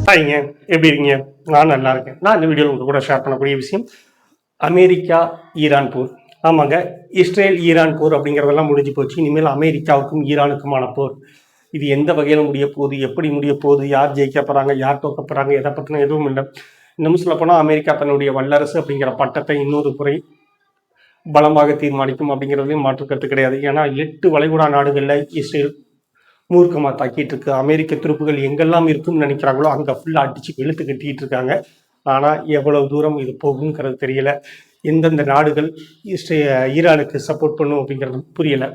ஹாய்ங்க, எப்படி இருக்கீங்க? நான் நல்லா இருக்கேன். நான் இந்த வீடியோவில் உங்க கூட ஷேர் பண்ணக்கூடிய விஷயம் அமெரிக்கா ஈரான் போர். ஆமாங்க, இஸ்ரேல் ஈரான் போர் அப்படிங்கிறதெல்லாம் முடிஞ்சு போச்சு. இனிமேல் அமெரிக்காவுக்கும் ஈரானுக்குமான போர். இது எந்த வகையில் முடிய போகுது, எப்படி முடிய போகுது, யார் ஜெயிக்க போகிறாங்க, யார் தோக்க போகிறாங்க, எதை பற்றின எதுவும் இல்லை. இன்னும் சொல்லப்போனால் அமெரிக்கா தன்னுடைய வல்லரசு அப்படிங்கிற பட்டத்தை இன்னொரு முறை பலமாக தீர்மானிக்கும் அப்படிங்கிறதுலையும் மாற்றுக்கருத்து கிடையாது. ஏன்னா 8 வளைகுடா நாடுகளில் இஸ்ரேல் மூர்க்கமாக தாக்கிட்டு இருக்கு. அமெரிக்க துருப்புகள் எங்கெல்லாம் இருக்குன்னு நினைக்கிறாங்களோ அங்கே ஃபுல்லாக அடிச்சு வெளுத்து கட்டிக்கிட்டு இருக்காங்க. ஆனால் எவ்வளவு தூரம் இது போகுங்கிறது தெரியல. எந்தெந்த நாடுகள் ஈரானுக்கு சப்போர்ட் பண்ணும் அப்படிங்கிறது புரியலை.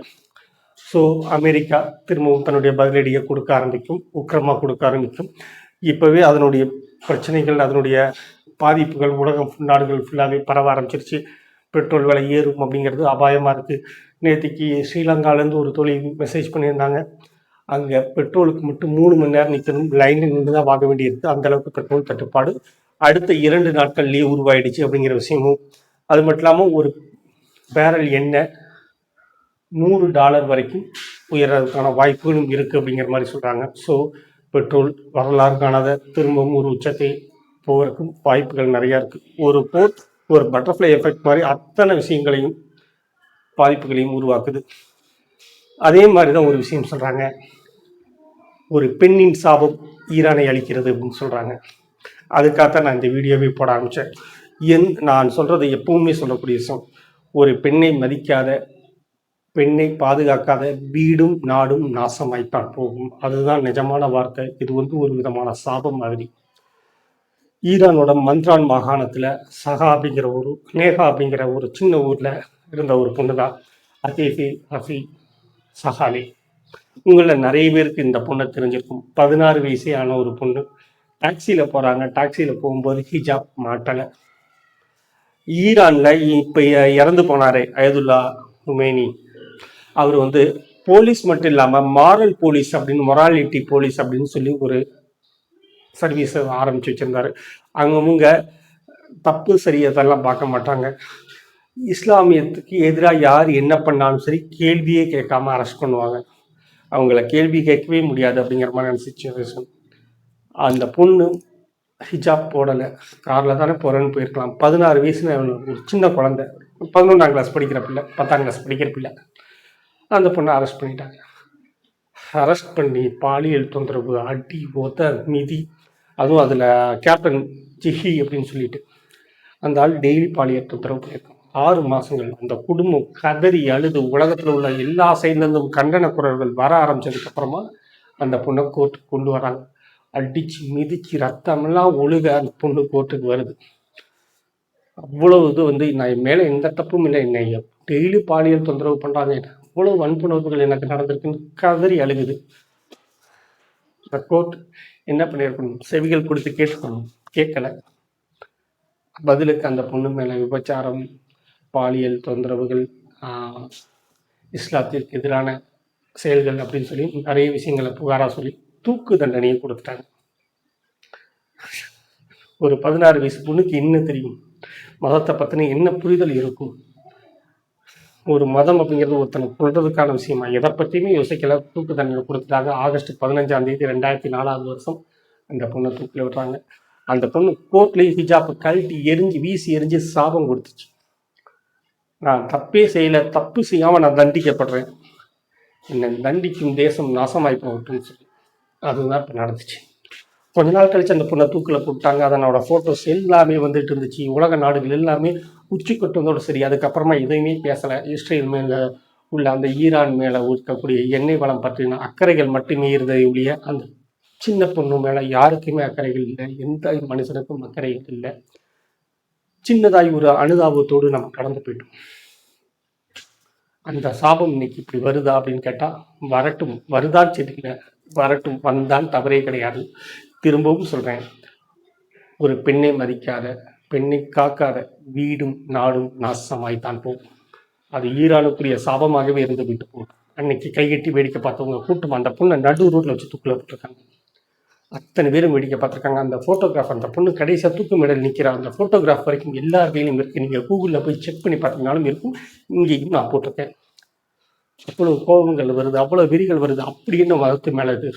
ஸோ அமெரிக்கா திரும்பவும் தன்னுடைய பதிலடியை கொடுக்க ஆரம்பிக்கும், உக்கிரமாக கொடுக்க ஆரம்பிக்கும். இப்போவே அதனுடைய பிரச்சனைகள், அதனுடைய பாதிப்புகள் உலகம் நாடுகள் ஃபுல்லாகவே பரவ ஆரம்பிச்சிருச்சு. பெட்ரோல் விலை ஏறும் அப்படிங்கிறது அபாயமாக இருக்குது. நேற்றுக்கு ஸ்ரீலங்காலேருந்து ஒரு தொழில் மெசேஜ் பண்ணியிருந்தாங்க. அங்கே பெட்ரோலுக்கு மட்டும் 3 மணி நேரம் நிற்கணும், லைனில் நின்று தான் வாங்க வேண்டியிருக்கு. அந்தளவுக்கு பெட்ரோல் தட்டுப்பாடு அடுத்த 2 நாட்கள்லேயே உருவாயிடுச்சு அப்படிங்கிற விஷயமும், அது மட்டும் இல்லாமல் ஒரு பேரல் எண்ணெய் $100 வரைக்கும் உயர்றதுக்கான வாய்ப்புகளும் இருக்குது அப்படிங்கிற மாதிரி சொல்கிறாங்க. ஸோ பெட்ரோல் வரலாறு காணாத திரும்பவும் ஒரு உச்சத்தை போகிறதுக்கும் வாய்ப்புகள் நிறையா இருக்குது. ஒரு போர் ஒரு பட்டர்ஃப்ளை எஃபெக்ட் மாதிரி அத்தனை விஷயங்களையும் பாதிப்புகளையும் உருவாக்குது. அதே மாதிரி தான் ஒரு விஷயம் சொல்கிறாங்க, ஒரு பெண்ணின் சாபம் ஈரானை அளிக்கிறது அப்படின்னு சொல்கிறாங்க. அதுக்காகத்தான் நான் இந்த வீடியோவை போட ஆரம்பித்தேன். நான் சொல்கிறது எப்பவுமே சொல்லக்கூடிய விஷயம், ஒரு பெண்ணை மதிக்காத, பெண்ணை பாதுகாக்காத வீடும் நாடும் நாசமாய்த்தான் போகும். அதுதான் நிஜமான வார்த்தை. இது ஒரு விதமான சாபம் மாதிரி. ஈரானோட மந்த்ரான் மாகாணத்தில் சஹா அப்படிங்கிற நேஹா அப்படிங்கிற ஒரு சின்ன ஊரில் இருந்த ஒரு பொண்ணு தான் அத்தேஃபி ஹஃபி சஹாலி. உங்களில் நிறைய பேருக்கு இந்த பொண்ணை தெரிஞ்சிருக்கும். 16 வயசே ஆன ஒரு பொண்ணு. டாக்ஸியில் போகிறாங்க. டாக்ஸியில் போகும்போது ஹிஜாப் மாட்டலை. ஈரானில் இப்போ இறந்து போனாரே அயதுல்லா ஹுமேனி, அவர் போலீஸ் மட்டும் இல்லாமல் மாரல் போலீஸ் அப்படின்னு, மொராலிட்டி போலீஸ் அப்படின்னு சொல்லி ஒரு சர்வீஸை ஆரம்பித்து வச்சுருந்தாரு. அவங்கவுங்க தப்பு சரி அதெல்லாம் பார்க்க மாட்டாங்க. இஸ்லாமியத்துக்கு எதிராக யார் என்ன பண்ணாலும் சரி கேள்வியே கேட்காம அரெஸ்ட் பண்ணுவாங்க. அவங்கள கேள்வி கேட்கவே முடியாது அப்படிங்கிற மாதிரியான சிச்சுவேஷன். அந்த பொண்ணு ஹிஜாப் போடலை. காரில் தானே போகிறேன்னு போயிருக்கலாம். 16 வயசுன்னு ஒரு சின்ன குழந்தை, 11ஆம் கிளாஸ் படிக்கிற பிள்ளை, 10ஆம் கிளாஸ் படிக்கிற பிள்ளை. அந்த பொண்ணை அரெஸ்ட் பண்ணிட்டாங்க. அரெஸ்ட் பண்ணி பாலியல் தொந்தரவு, அடி, ஒத்த, மிதி, அதுவும் அதில் கேப்டன் ஜிஹி அப்படின்னு சொல்லிட்டு அந்த ஆள் டெய்லி பாலியல் தொந்தரவு பண்ணியிருக்கான். 6 மாதங்கள் அந்த குடும்பம் கதறி அழுது உலகத்தில் உள்ள எல்லா சைட்லேருந்தும் கண்டன குரல்கள் வர ஆரம்பித்ததுக்கப்புறமா அந்த பொண்ணை கோர்ட்டுக்கு கொண்டு வராங்க. அடித்து மிதிச்சு ரத்தமெல்லாம் ஒழுக அந்த பொண்ணு கோர்ட்டுக்கு வருது. அவ்வளவு நான் மேலே எந்த தப்பும் இல்லை, என்னை டெய்லி பாலியல் தொந்தரவு பண்ணுறாங்க, அவ்வளோ வன்புணர்வுகள் எனக்கு நடந்திருக்குன்னு கதறி அழுகுது. இந்த கோர்ட் என்ன பண்ணியிருக்கணும், செவிகள் கொடுத்து கேட்டுக்கணும், கேட்கலை. பதிலுக்கு அந்த பொண்ணு மேலே விபச்சாரம், பாலியல் தொந்தரவுகள், இஸ்லாத்திற்கு எதிரான செயல்கள் அப்படின்னு சொல்லி நிறைய விஷயங்களை புகாராக சொல்லி தூக்கு தண்டனையை கொடுத்துட்டாங்க. ஒரு 16 வயசு பொண்ணுக்கு என்ன தெரியும், மதத்தை பற்றின என்ன புரிதல் இருக்கும்? ஒரு மதம் அப்படிங்கிறது ஒருத்தனுக்கு சொல்றதுக்கான விஷயமா? எதை பற்றியுமே யோசிக்கல, தூக்கு தண்டனை கொடுத்துட்டாங்க. ஆகஸ்ட் 15ஆம் தேதி 2004ஆவது வருஷம் அந்த பொண்ணை தூக்கில் விடுறாங்க. அந்த பொண்ணு கோர்ட்லேயே ஹிஜாப்பை கழட்டி வீசி எரிஞ்சு சாபம் கொடுத்துச்சு. நான் தப்பே செய்யலை, தப்பு செய்யாமல் நான் தண்டிக்கப்படுறேன், என்னை தண்டிக்கும் தேசம் நாசமாய் போகட்டும்னு சொல்லி அதுதான் இப்போ நடந்துச்சு. கொஞ்ச நாள் கழிச்சு அந்த பொண்ணை தூக்கில் போட்டாங்க. அதனோட ஃபோட்டோஸ் எல்லாமே வந்துட்டு இருந்துச்சு. உலக நாடுகள் எல்லாமே உச்சி கொட்டுவதோடு சரி. அதுக்கப்புறமா எதையுமே பேசலை. இஸ்ரேல் மேலே உள்ள அந்த ஈரான் மேலே இருக்கக்கூடிய எண்ணெய் வளம் பற்றின அக்கறைகள் மட்டுமே இருந்ததை ஒழிய அந்த சின்ன பொண்ணு மேலே யாருக்குமே அக்கறைகள் இல்லை. எந்த மனுஷனுக்கும் அக்கறைகள் இல்லை. சின்னதாய் ஒரு அனுதாபத்தோடு நம்ம கடந்து போயிட்டோம். அந்த சாபம் இன்னைக்கு இப்படி வருதா அப்படின்னு கேட்டால் வரட்டும், வருதான் தெரியல, வரட்டும், வந்தான் தவறே கிடையாது. திரும்பவும் சொல்கிறேன், ஒரு பெண்ணை மதிக்காத, பெண்ணை காக்காத வீடும் நாடும் நாசமாய்த்தான் போகும். அது ஈரானுக்குரிய சாபமாகவே இருந்து விட்டு போகும். அன்னைக்கு கைகட்டி வேடிக்கை பார்த்தவங்க கூட்டம் அந்த பொண்ணை நடு ரோட்டில் வச்சு தூக்கில் போட்டிருக்காங்க. அத்தனை பேரும் வேடிக்கை பார்த்துருக்காங்க. அந்த ஃபோட்டோகிராஃப், அந்த பொண்ணு கடைசியாக தூக்கு மேடல் நிற்கிற அந்த ஃபோட்டோகிராஃப் வரைக்கும் எல்லா கையிலும் இருக்குது. நீங்கள் கூகுளில் போய் செக் பண்ணி பார்த்தீங்கனாலும் இருக்கும். இங்கேயும் நான் போட்டிருக்கேன். அவ்வளோ கோபங்கள் வருது, அவ்வளோ விரிகள் வருது. அப்படி என்ன மதத்து மேலே இது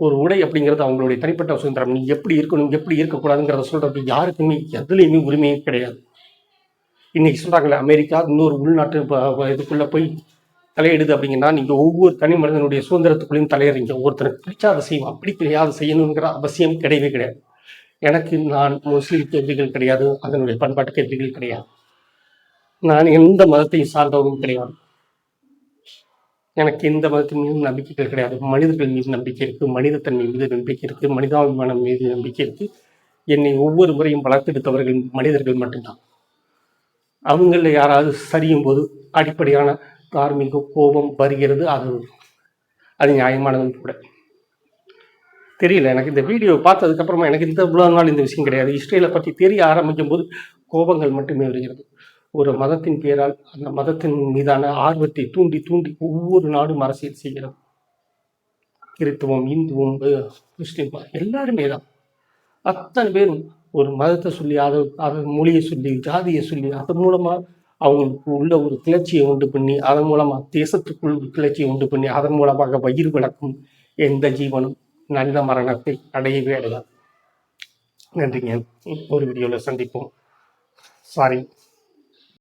ஒரு உடை அப்படிங்கிறது அவங்களுடைய தனிப்பட்ட சுதந்திரம். நீ எப்படி இருக்கணும், எப்படி இருக்கக்கூடாதுங்கிறத சொல்றது யாருக்குமே எதுலேயுமே உரிமையே கிடையாது. இன்னைக்கு சொல்றாங்களே, அமெரிக்கா இன்னொரு உள்நாட்டு இதுக்குள்ள போய் தலையிடுது அப்படிங்கன்னா, நீங்க ஒவ்வொரு தனி மனிதனுடைய சுதந்திரத்துக்குள்ளேயும் தலையிடுறீங்க. ஒருத்தருக்கு பிடிச்சா அதை செய்வோம், அப்படி கிடையாது செய்யணுங்கிற அவசியம் கிடையவே கிடையாது. எனக்கு நான் முஸ்லீம் கேள்விகள் கிடையாது, அதனுடைய பண்பாட்டு கேள்விகள் கிடையாது. நான் எந்த மதத்தையும் சார்ந்தவரும் கிடையாது. எனக்கு எந்த மதத்தின் மீதும் நம்பிக்கைகள் கிடையாது. மனிதர்கள் மீது நம்பிக்கை இருக்கு, மனிதத்தன்மை மீது நம்பிக்கை இருக்கு, மனிதாபிமானம் மீது நம்பிக்கை இருக்கு. என்னை ஒவ்வொரு முறையும் வளர்த்தெடுத்தவர்கள் மனிதர்கள் மட்டும்தான். அவங்கள யாராவது சரியும் போது அடிப்படையான தார்மீக கோபம் வருகிறது. அது நியாயமானதும் கூட. தெரியல, எனக்கு இந்த வீடியோ பார்த்ததுக்கு அப்புறமா எனக்கு இவ்வளவு நாள் இந்த விஷயம் கிடையாது. இஸ்ரேலை பற்றி தெரிய ஆரம்பிக்கும் போது கோபங்கள் மட்டுமே வருகிறது. ஒரு மதத்தின் பேரால் அந்த மதத்தின் மீதான ஆர்வத்தை தூண்டி தூண்டி ஒவ்வொரு நாடும் அரசியல் செய்கிறது. கிறித்துவம், இந்துவும், முஸ்லீம் எல்லாருமே தான். அத்தனை பேரும் ஒரு மதத்தை சொல்லி, அதை மொழியை சொல்லி, ஜாதியை சொல்லி, அதன் மூலமா அவங்களுக்கு உள்ள ஒரு கிளர்ச்சியை உண்டு பண்ணி, அதன் மூலமா தேசத்துக்குள் கிளர்ச்சியை உண்டு பண்ணி, அதன் மூலமாக வயிறு விளக்கும் எந்த ஜீவனும் நல்ல மரணத்தை அடையவே அடையாது. நன்றிங்க. ஒரு வீடியோவில் சந்திப்போம். சாரி.